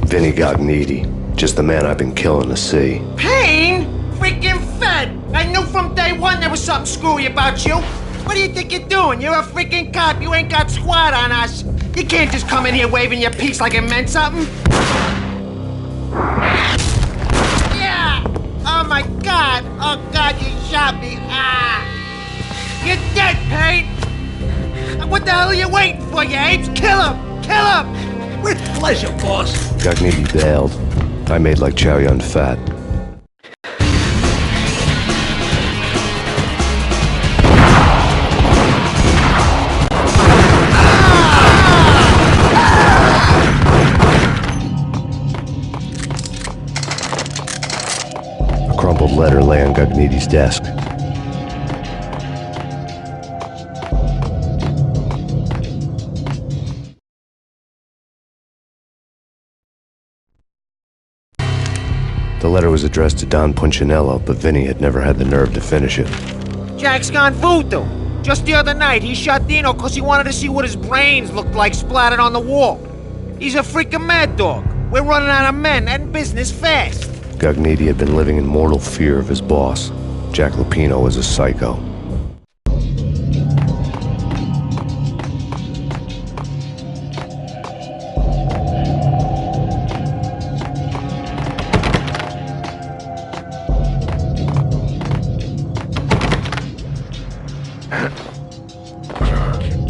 Vinny got needy. Just the man I've been killing to see. Payne? Freaking fed! I knew from day one there was something screwy about you. What do you think you're doing? You're a freaking cop. You ain't got squat on us. You can't just come in here waving your piece like it meant something. Yeah! Oh my God! Oh God, you shot me! Ah! You're dead, Payne! What the hell are you waiting for, you apes? Kill him! Kill him! With pleasure, boss. Gagnetti bailed. I made like Chow Yun Fat. A crumpled letter lay on Gagnetti's desk. The letter was addressed to Don Punchinello, but Vinny had never had the nerve to finish it. Jack's gone voodoo. Just the other night, he shot Dino because he wanted to see what his brains looked like splattered on the wall. He's a freaking mad dog. We're running out of men and business fast. Gagnetti had been living in mortal fear of his boss. Jack Lupino was a psycho.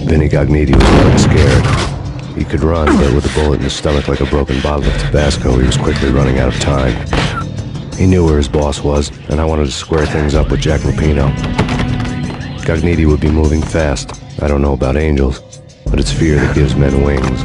Vinny Gagnetti was not scared. He could run, but with a bullet in his stomach like a broken bottle of Tabasco, he was quickly running out of time. He knew where his boss was, and I wanted to square things up with Jack Lupino. Gagnetti would be moving fast. I don't know about angels, but it's fear that gives men wings.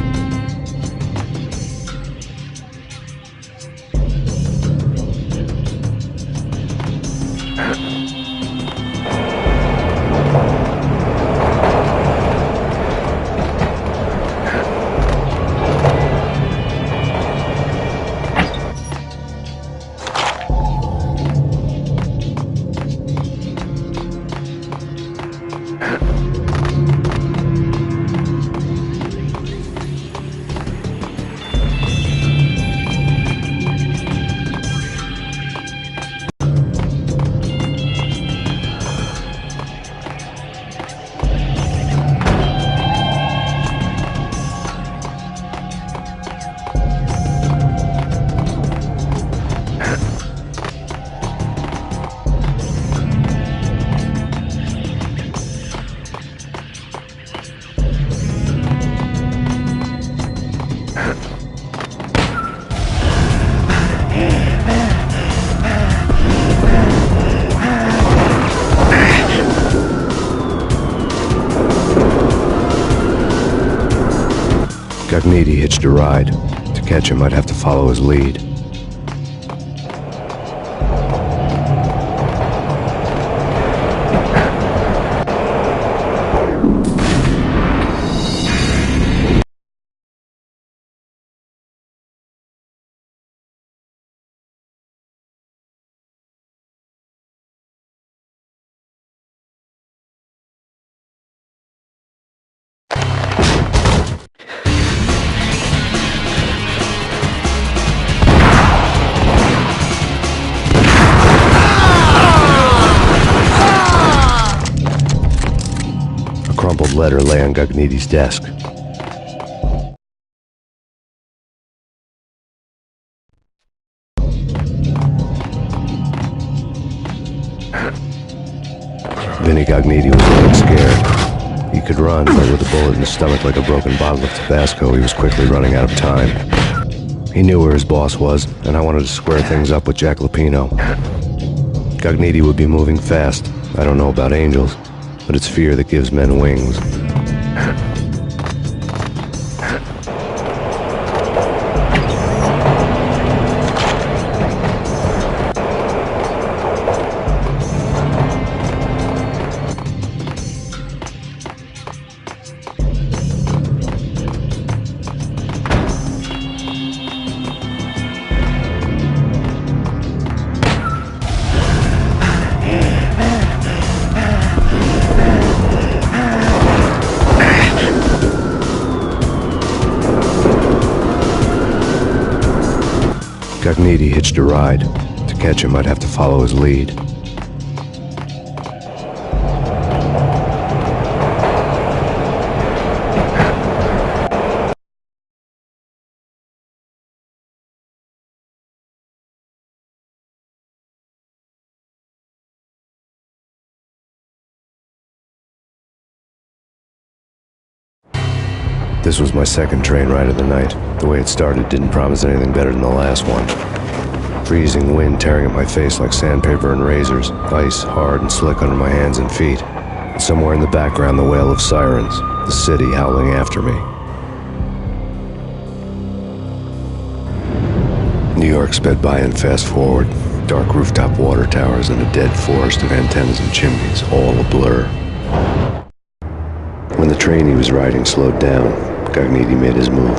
Gagnetti hitched a ride. To catch him, I'd have to follow his lead. A crumpled letter lay on Gagnetti's desk. Vinny Gagnetti was not scared. He could run, but with a bullet in his stomach like a broken bottle of Tabasco, he was quickly running out of time. He knew where his boss was, and I wanted to square things up with Jack Lupino. Gagnetti would be moving fast. I don't know about angels, but it's fear that gives men wings. Gagniti hitched a ride. To catch him, I'd have to follow his lead. This was my second train ride of the night. The way it started didn't promise anything better than the last one. Freezing wind tearing at my face like sandpaper and razors, ice hard and slick under my hands and feet. And somewhere in the background, the wail of sirens, the city howling after me. New York sped by in fast forward. Dark rooftop water towers and a dead forest of antennas and chimneys, all a blur. When the train he was riding slowed down, Gagniti made his move.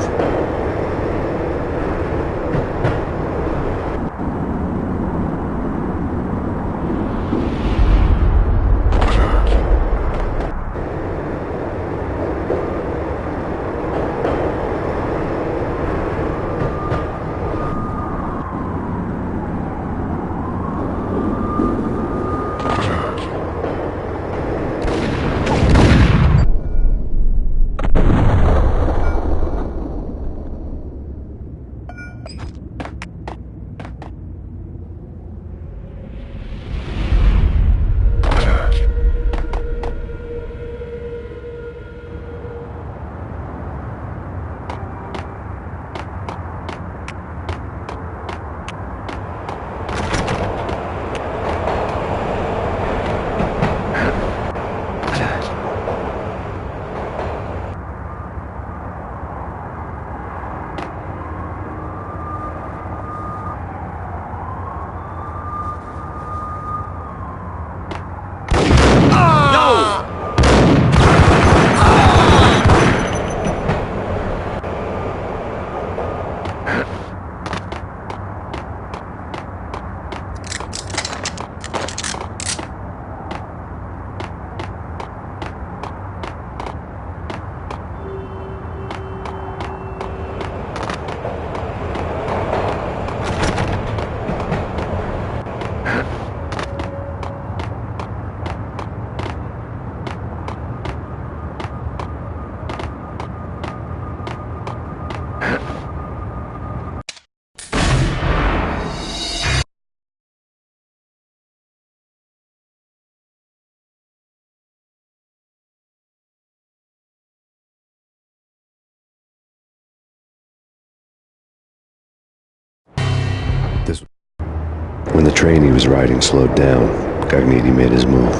When the train he was riding slowed down, Gagniti made his move.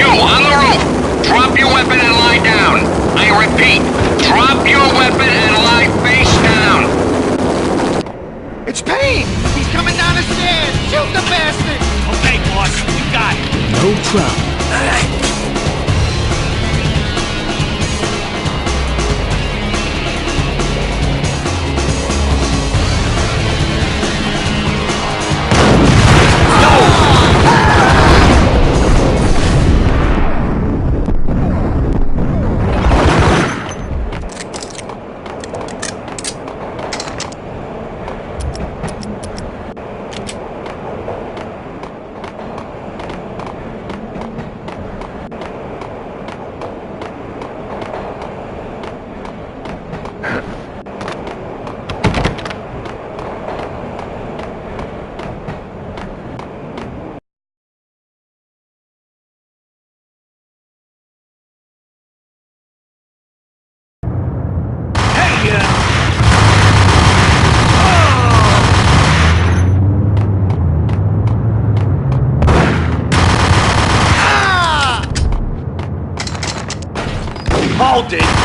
You, on the roof! Drop your weapon and lie down! I repeat, drop your weapon and lie face down! It's Payne! He's coming down the stairs! Shoot the bastard! Okay, boss, you got it. No trouble. All right. Hold it.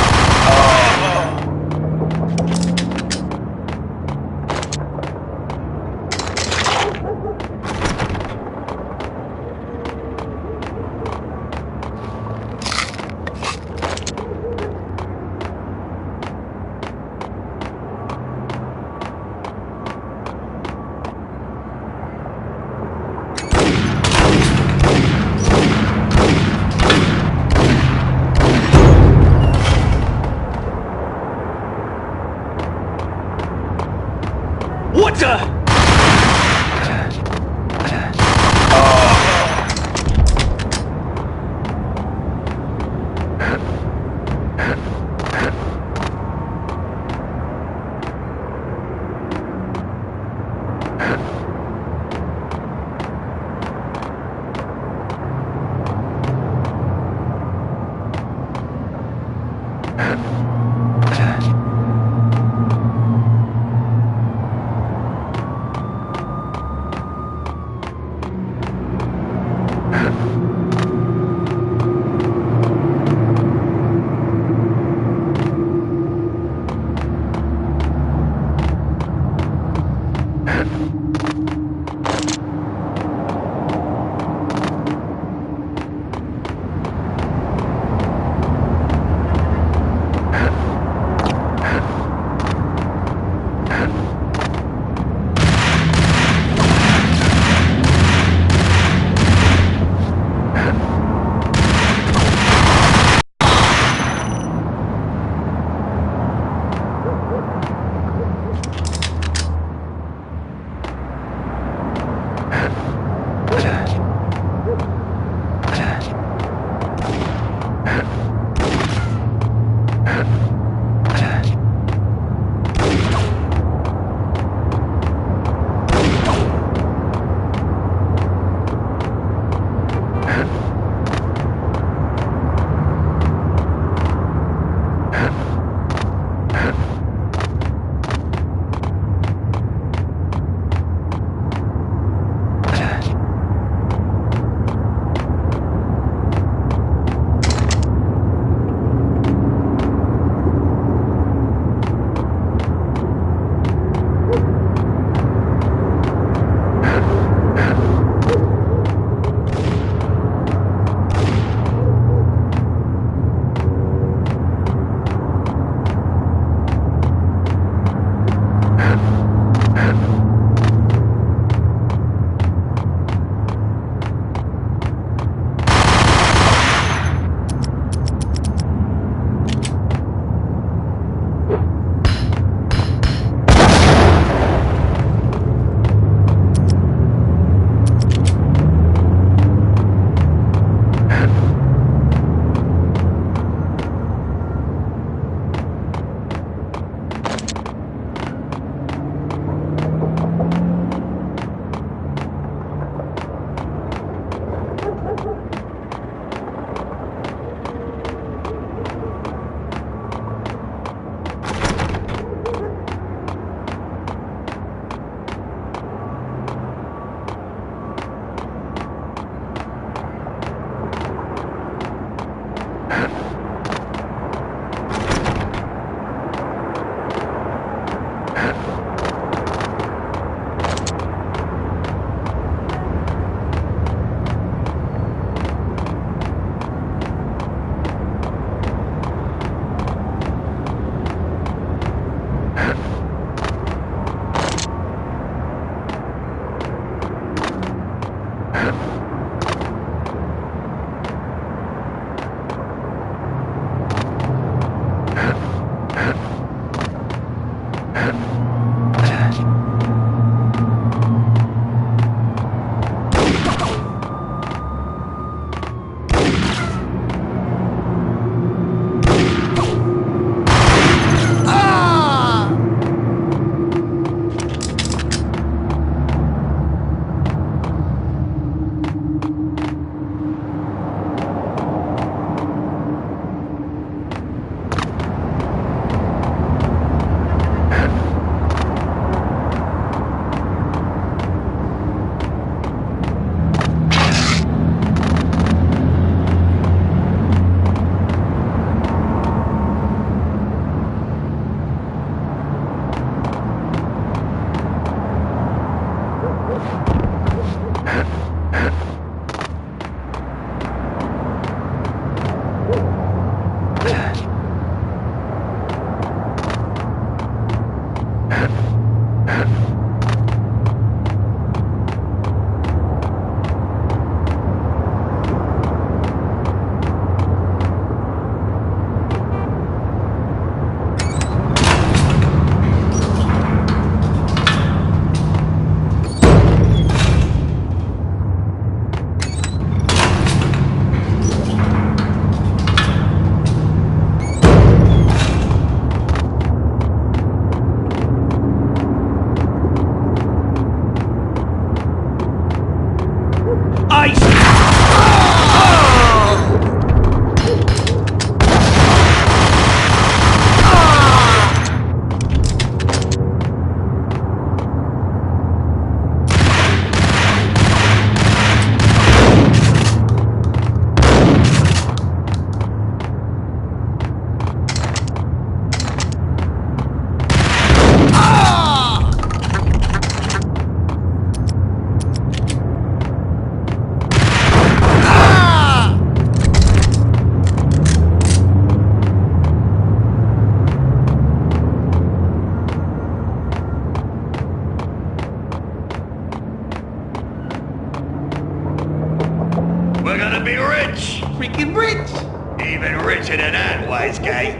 Even richer than that, wise guy.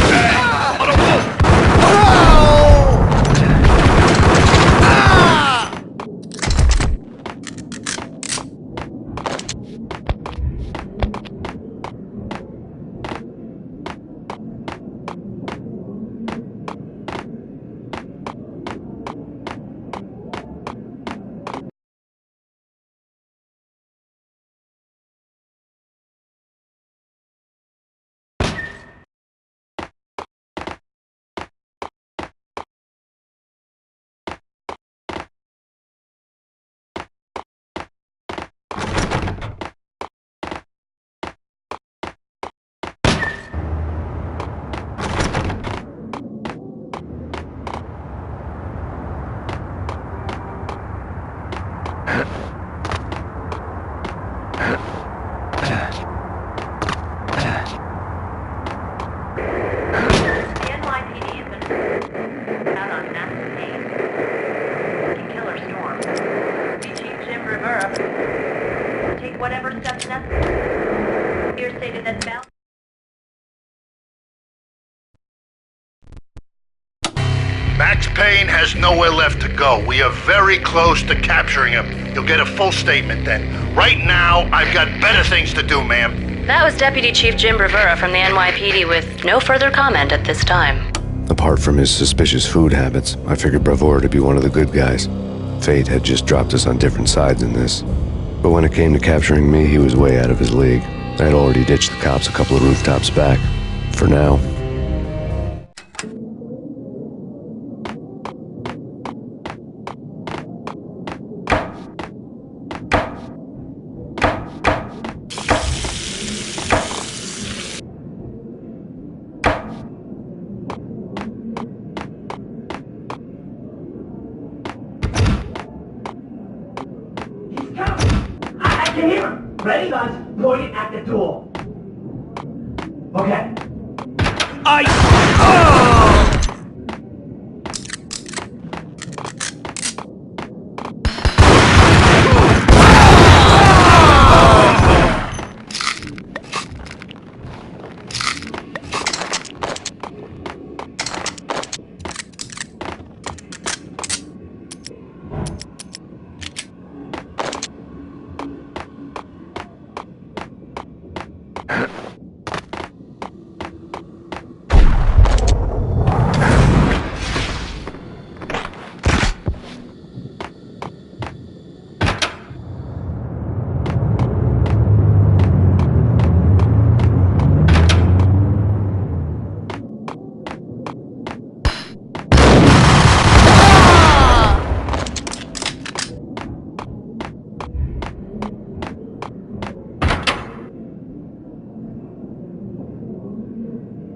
Hey, on a wolf! Payne has nowhere left to go. We are very close to capturing him. You'll get a full statement then. Right now, I've got better things to do, ma'am. That was Deputy Chief Jim Rivera from the NYPD with no further comment at this time. Apart from his suspicious food habits, I figured Bravura to be one of the good guys. Fate had just dropped us on different sides in this. But when it came to capturing me, he was way out of his league. I had already ditched the cops a couple of rooftops back. For now. Ready, guys? Pointing at the door. Okay.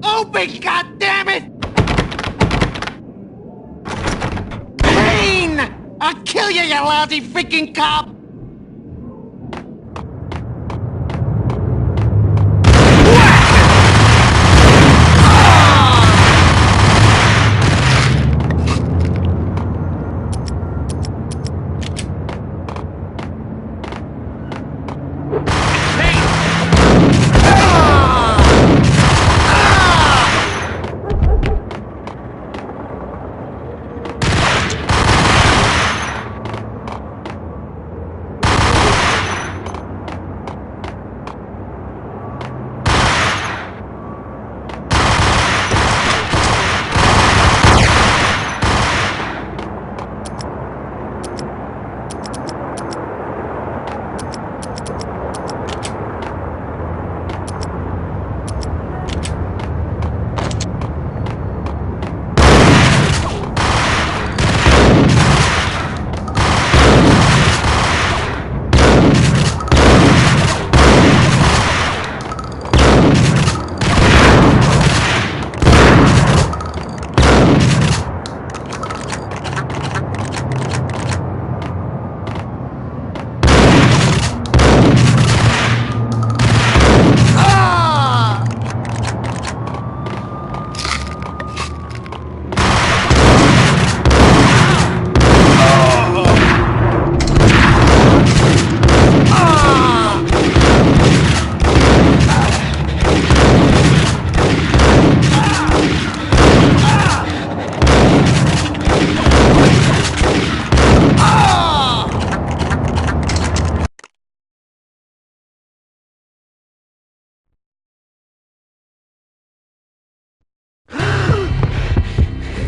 Open, goddammit! Payne! I'll kill you, you lousy freaking cop!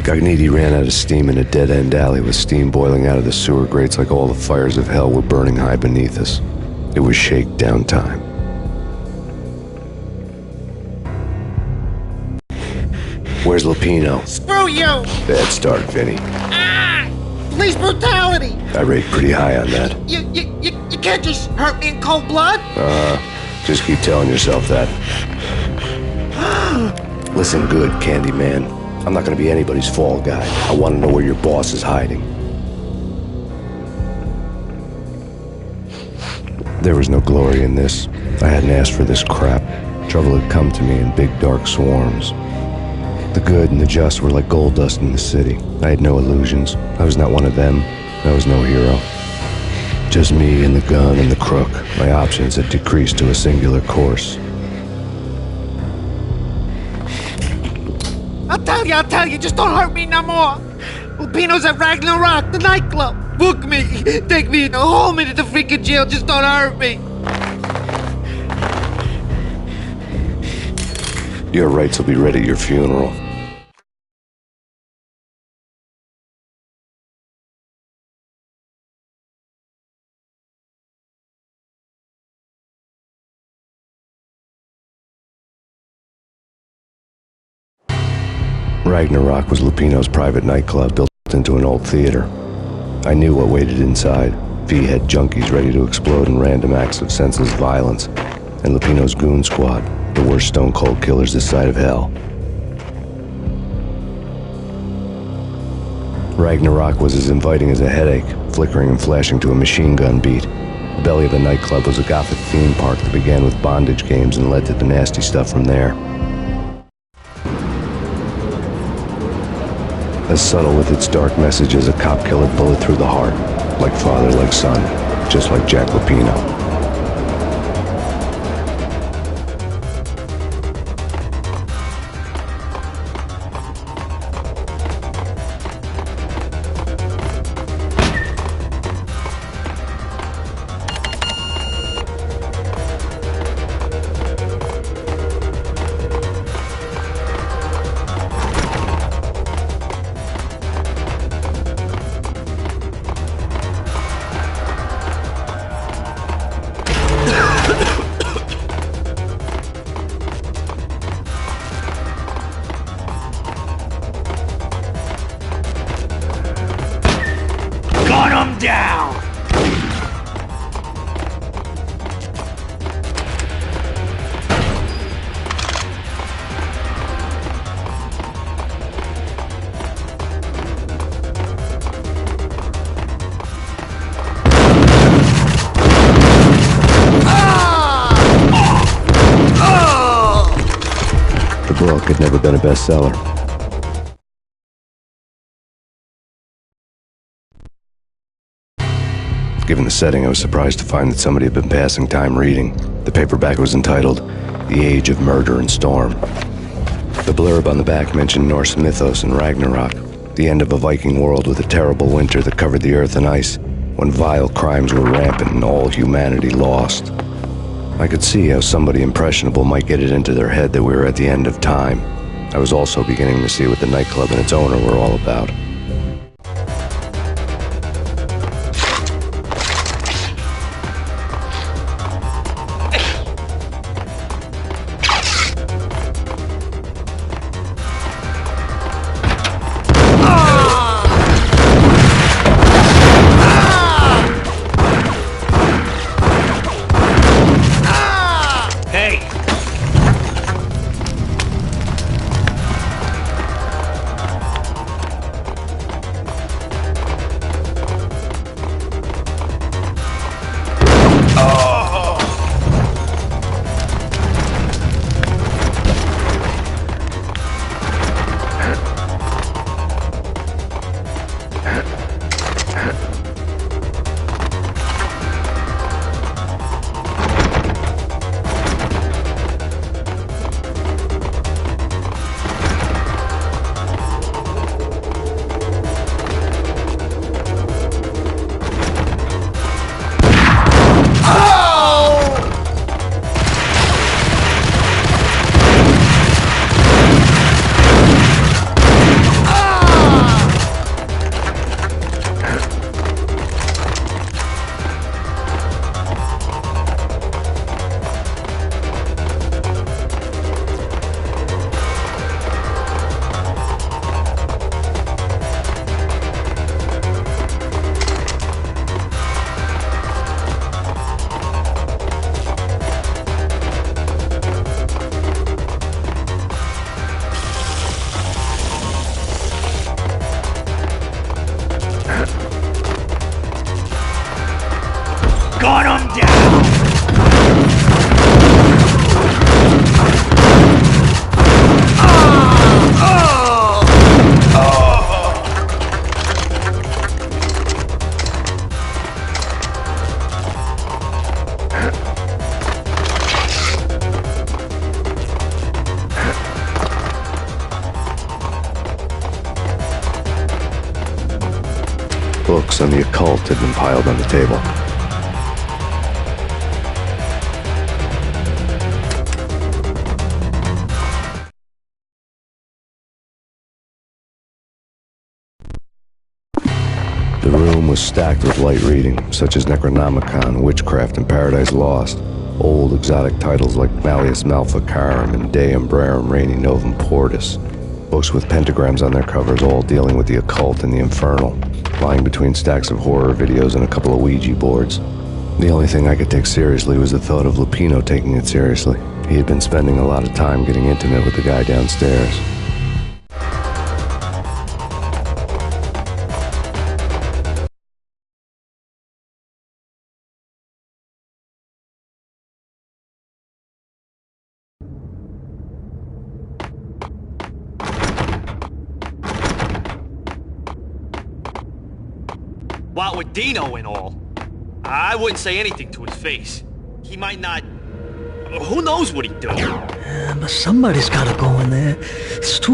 Gagniti ran out of steam in a dead-end alley with steam boiling out of the sewer grates like all the fires of hell were burning high beneath us. It was shakedown time. Where's Lupino? Screw you! Bad start, Vinny. Ah! Police brutality! I rate pretty high on that. You can't just hurt me in cold blood? Just keep telling yourself that. Listen good, Candyman. I'm not gonna be anybody's fall guy. I want to know where your boss is hiding. There was no glory in this. I hadn't asked for this crap. Trouble had come to me in big dark swarms. The good and the just were like gold dust in the city. I had no illusions. I was not one of them. I was no hero. Just me and the gun and the crook. My options had decreased to a singular course. I'll tell you, just don't hurt me no more. Lupino's at Ragnarok, the nightclub. Book me, take me, hold me to the freaking jail, just don't hurt me. Your rights will be read at your funeral. Ragnarok was Lupino's private nightclub built into an old theater. I knew what waited inside. V had junkies ready to explode in random acts of senseless violence, and Lupino's goon squad, the worst stone-cold killers this side of hell. Ragnarok was as inviting as a headache, flickering and flashing to a machine gun beat. The belly of the nightclub was a gothic theme park that began with bondage games and led to the nasty stuff from there. As subtle with its dark message as a cop killer bullet through the heart, like father, like son, just like Jack Lupino. Gun him down! The book had never been a bestseller. Given the setting, I was surprised to find that somebody had been passing time reading. The paperback was entitled, The Age of Murder and Storm. The blurb on the back mentioned Norse mythos and Ragnarok, the end of a Viking world with a terrible winter that covered the earth in ice, when vile crimes were rampant and all humanity lost. I could see how somebody impressionable might get it into their head that we were at the end of time. I was also beginning to see what the nightclub and its owner were all about. books on the occult had been piled on the table. The room was stacked with light reading, such as Necronomicon, Witchcraft, and Paradise Lost. Old exotic titles like Malleus Maleficarum and De Umbrarum Reini Novum Portis. Books with pentagrams on their covers, all dealing with the occult and the infernal, lying between stacks of horror videos and a couple of Ouija boards. The only thing I could take seriously was the thought of Lupino taking it seriously. He had been spending a lot of time getting intimate with the guy downstairs. What with Dino and all, I wouldn't say anything to his face. He might not... Who knows what he'd do? But somebody's gotta go in there. It's too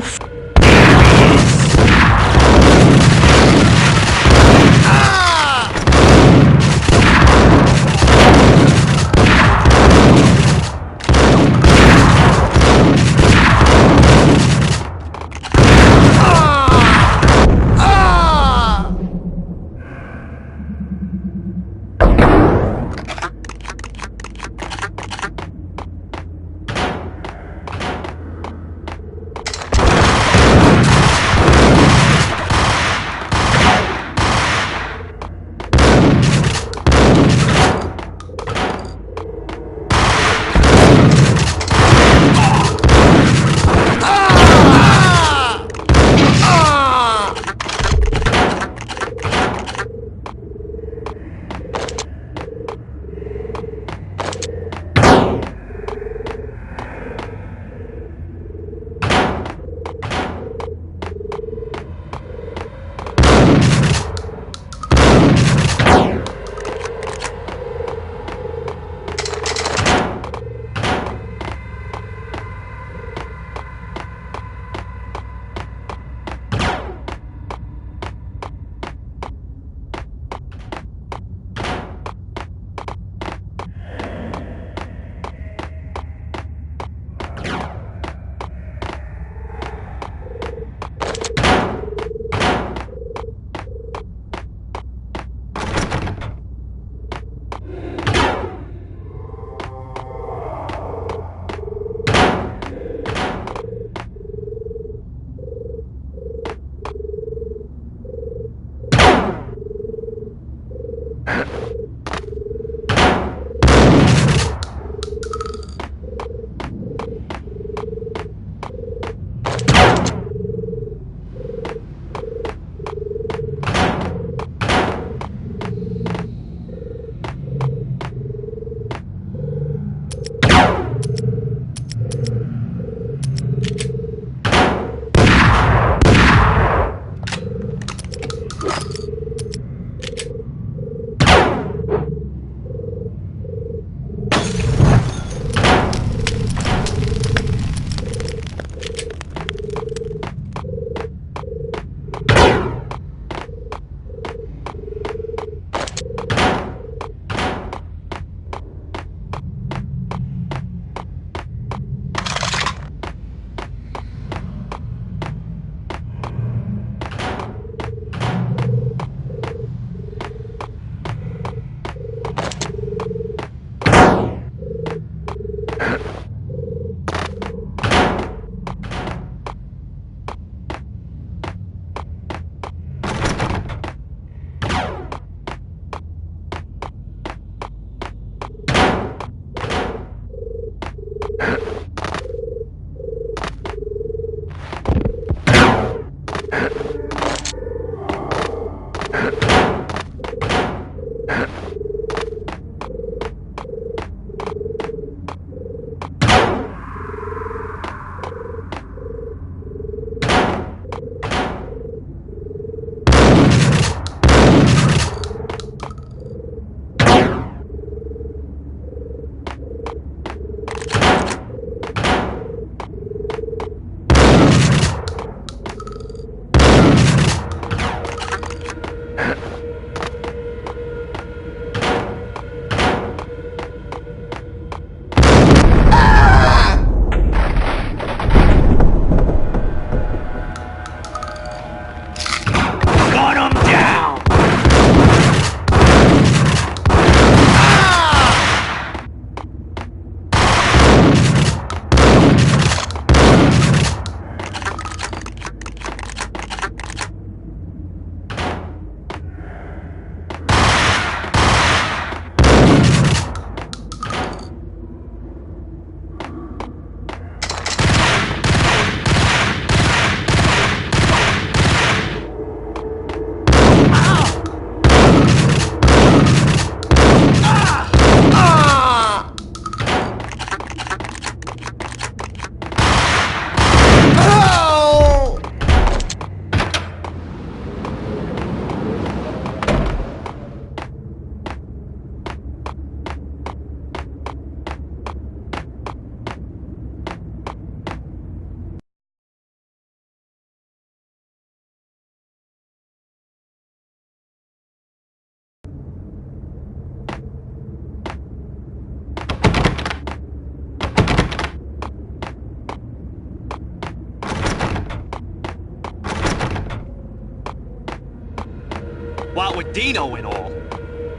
What with Dino and all,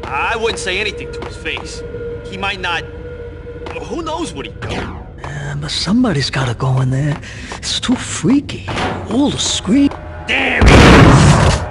I wouldn't say anything to his face. He might not... Who knows what he'd do? But somebody's gotta go in there. It's too freaky. All the scream. There he is!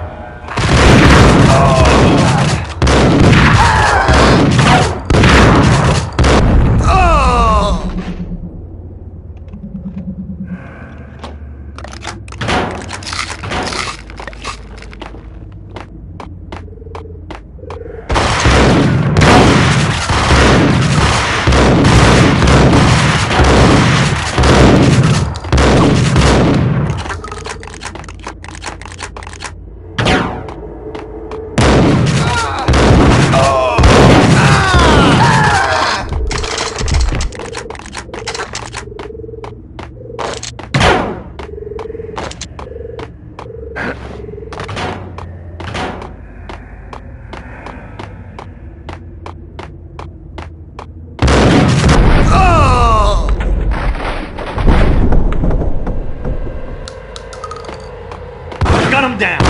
Gun him down!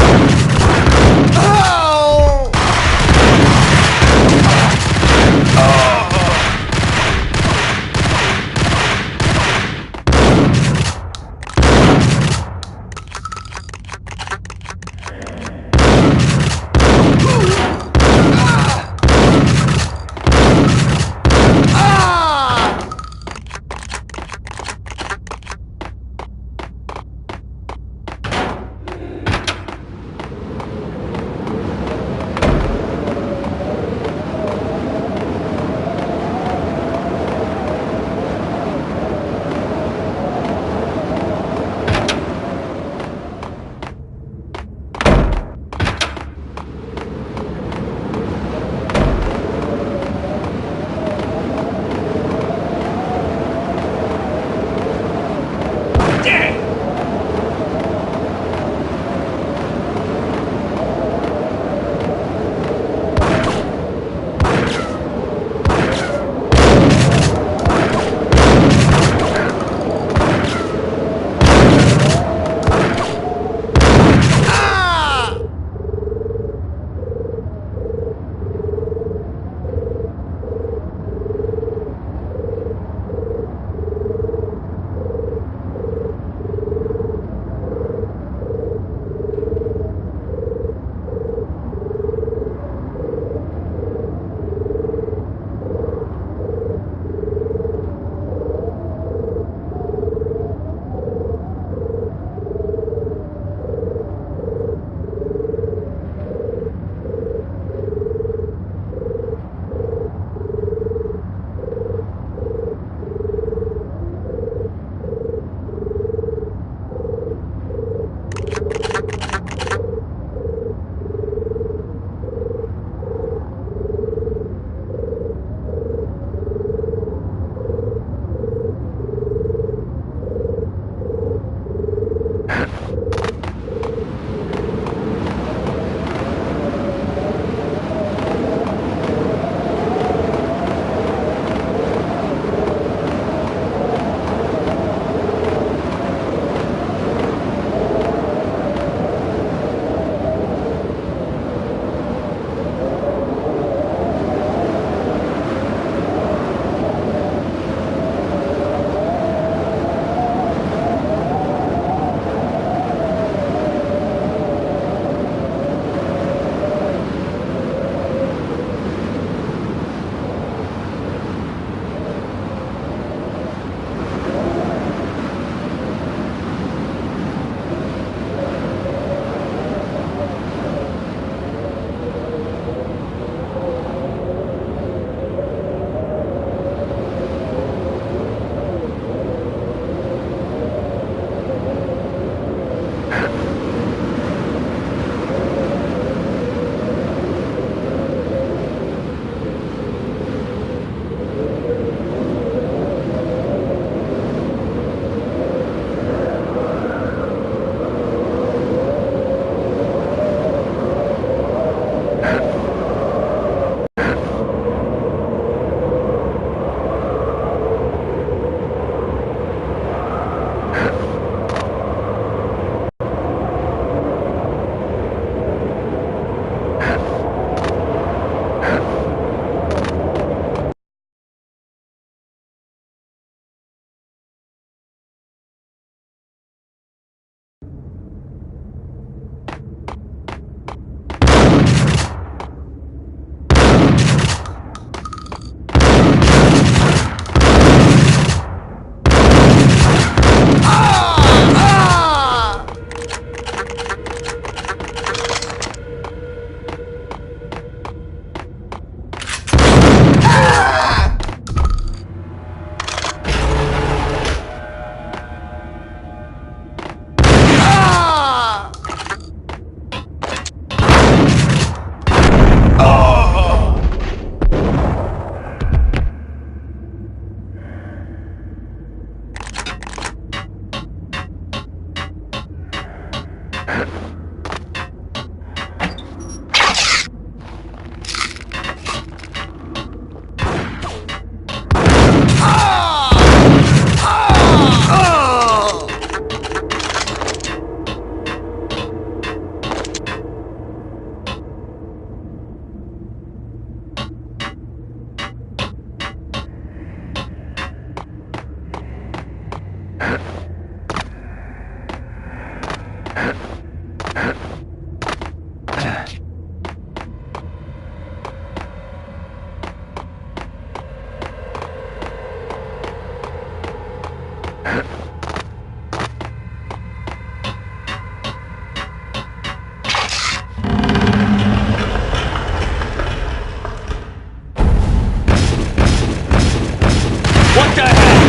What the hell?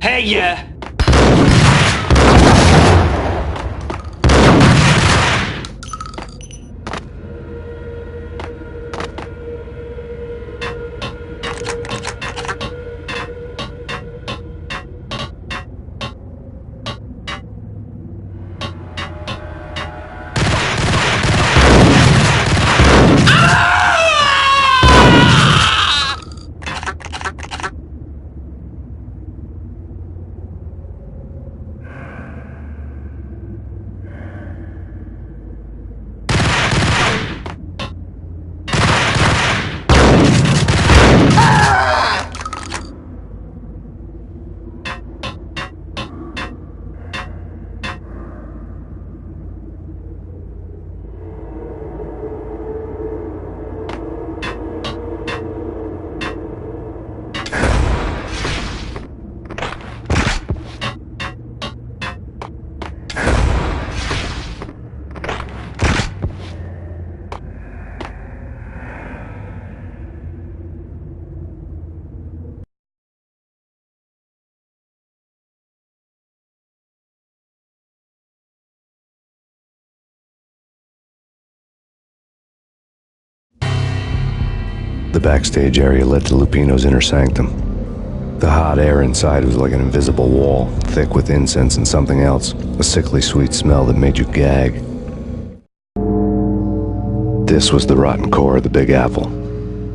Hey, yeah. The backstage area led to Lupino's inner sanctum. The hot air inside was like an invisible wall, thick with incense and something else, a sickly sweet smell that made you gag. This was the rotten core of the Big Apple.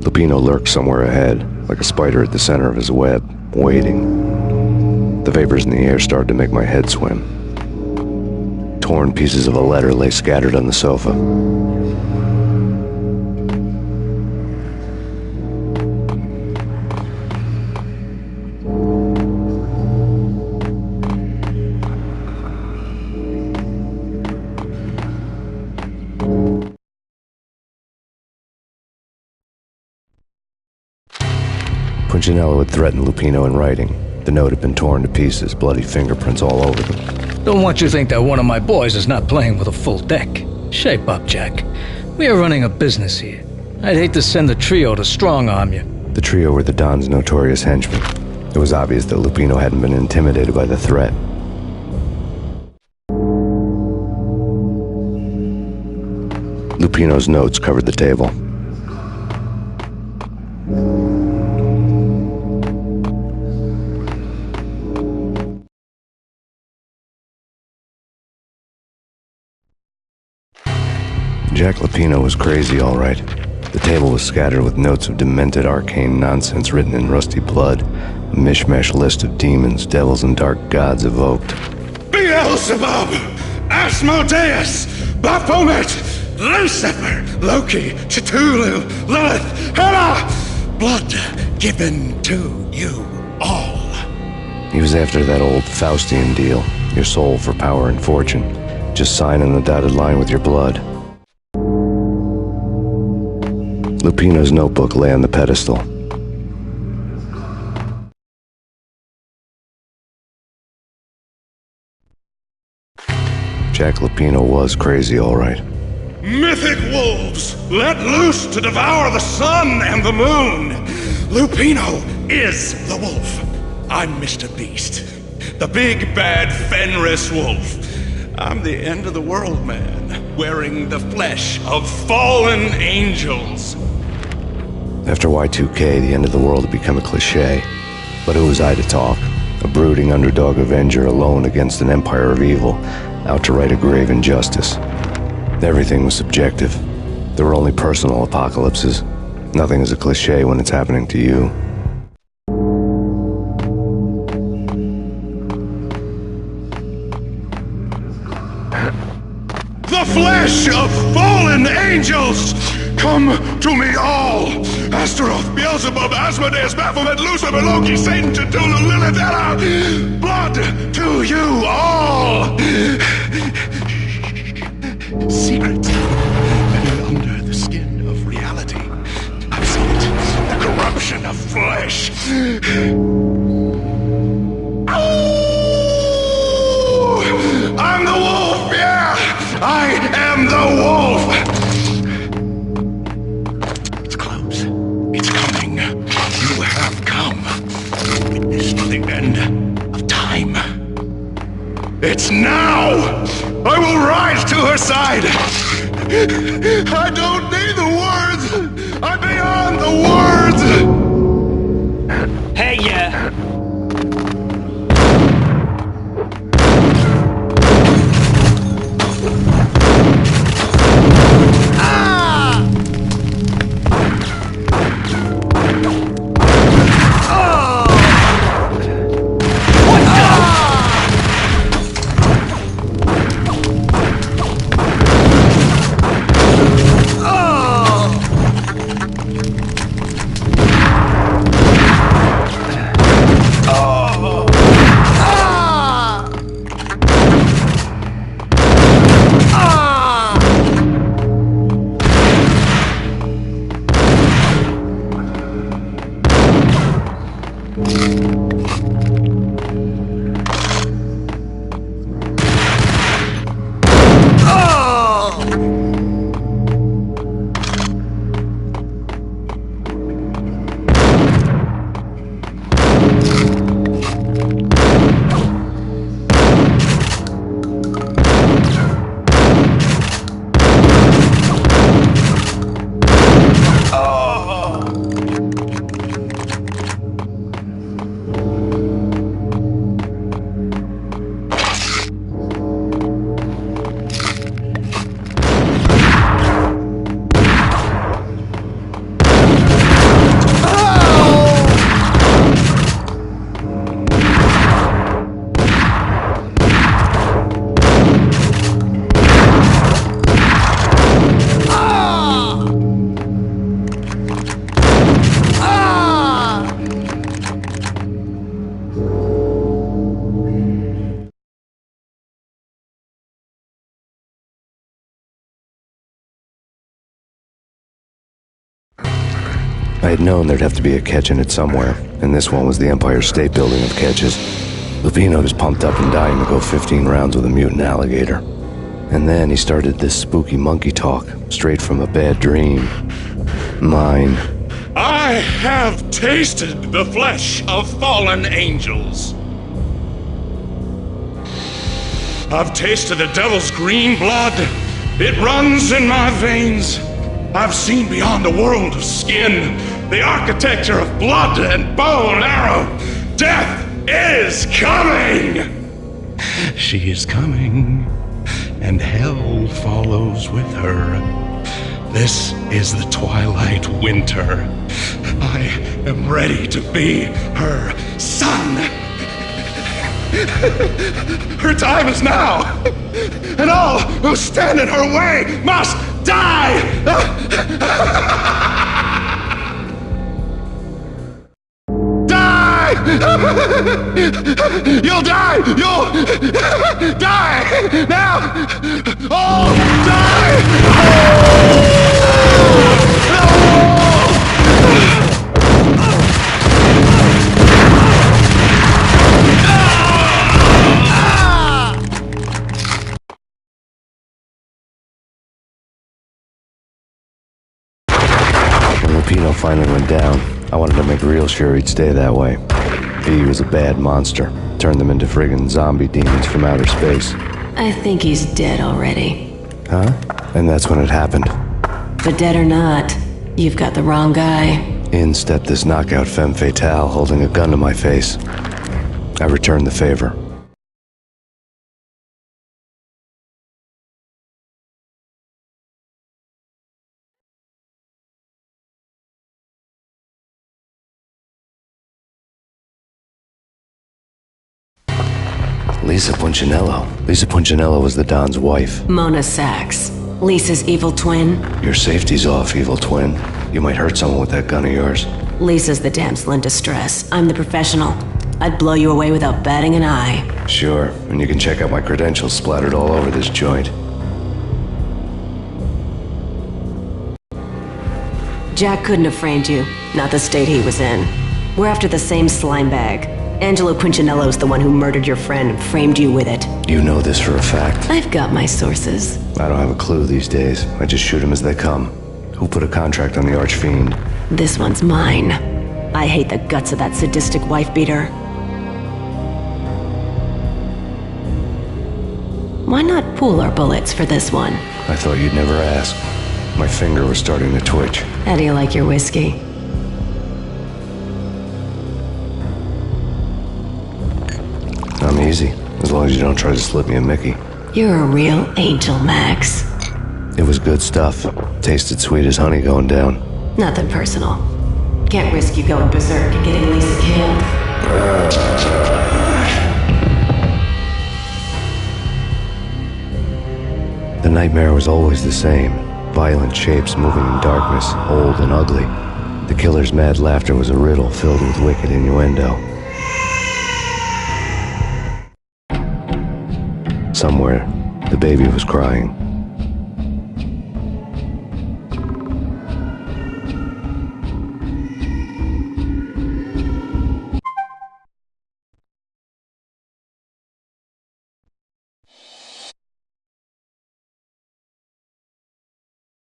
Lupino lurked somewhere ahead, like a spider at the center of his web, waiting. The vapors in the air started to make my head swim. torn pieces of a letter lay scattered on the sofa. Punchinello had threatened Lupino in writing. The note had been torn to pieces, bloody fingerprints all over them. Don't want you to think that one of my boys is not playing with a full deck. Shape up, Jack. We are running a business here. I'd hate to send the trio to strong-arm you. The trio were the Don's notorious henchmen. It was obvious that Lupino hadn't been intimidated by the threat. Lupino's notes covered the table. Jack Lupino was crazy, all right. The table was scattered with notes of demented arcane nonsense written in rusty blood, a mishmash list of demons, devils, and dark gods evoked. Beelzebub, Asmodeus, Baphomet, Lucifer, Loki, Cthulhu, Lilith, Hela, blood given to you all. He was after that old Faustian deal, your soul for power and fortune. Just sign on the dotted line with your blood. Lupino's notebook lay on the pedestal. Jack Lupino was crazy, all right. Mythic wolves, let loose to devour the sun and the moon. Lupino is the wolf. I'm Mr. Beast, the big bad Fenris wolf. I'm the end of the world man, wearing the flesh of fallen angels. After Y2K, the end of the world had become a cliché. But who was I to talk? A brooding underdog avenger alone against an empire of evil, out to right a grave injustice. Everything was subjective. There were only personal apocalypses. Nothing is a cliché when it's happening to you. The flesh of fallen angels! Come to me all! Astaroth, Beelzebub, Asmodeus, Baphomet, Lucifer, Loki, Satan, Cthulhu, Lilith, Hela! Blood to you all! Secrets hidden under the skin of reality. I've seen it. The corruption of flesh. Oh! I'm the wolf, yeah! I am the wolf! It's coming. You have come. Witness to the end of time. It's now! I will rise to her side! I don't need the words! I'm beyond the words! Hey, I'd known there'd have to be a catch in it somewhere, and this one was the Empire State Building of catches. Lupino was pumped up and dying to go 15 rounds with a mutant alligator. And then he started this spooky monkey talk, straight from a bad dream. Mine. I have tasted the flesh of fallen angels. I've tasted the devil's green blood. It runs in my veins. I've seen beyond the world of skin, the architecture of blood and bow and arrow. Death is coming! She is coming, and hell follows with her. This is the twilight winter. I am ready to be her son. Her time is now, and all who stand in her way must die! Die! You'll die! You'll die! Now! Oh, die! When Lupino finally went down, I wanted to make real sure he'd stay that way. He was a bad monster. Turned them into friggin' zombie demons from outer space. I think he's dead already. Huh? And that's when it happened. But dead or not, you've got the wrong guy. In stepped this knockout femme fatale holding a gun to my face. I returned the favor. Lisa Punchinello. Lisa Punchinello was the Don's wife. Mona Sachs. Lisa's evil twin. Your safety's off, evil twin. You might hurt someone with that gun of yours. Lisa's the damsel in distress. I'm the professional. I'd blow you away without batting an eye. Sure, and you can check out my credentials splattered all over this joint. Jack couldn't have framed you. Not the state he was in. We're after the same slime bag. Angelo Punchinello's the one who murdered your friend and framed you with it. You know this for a fact. I've got my sources. I don't have a clue these days. I just shoot them as they come. Who put a contract on the archfiend? This one's mine. I hate the guts of that sadistic wife-beater. Why not pool our bullets for this one? I thought you'd never ask. My finger was starting to twitch. How do you like your whiskey? I'm easy, as long as you don't try to slip me a Mickey. You're a real angel, Max. It was good stuff. Tasted sweet as honey going down. Nothing personal. Can't risk you going berserk and getting Lisa killed. The nightmare was always the same. Violent shapes moving in darkness, old and ugly. The killer's mad laughter was a riddle filled with wicked innuendo. Somewhere, the baby was crying.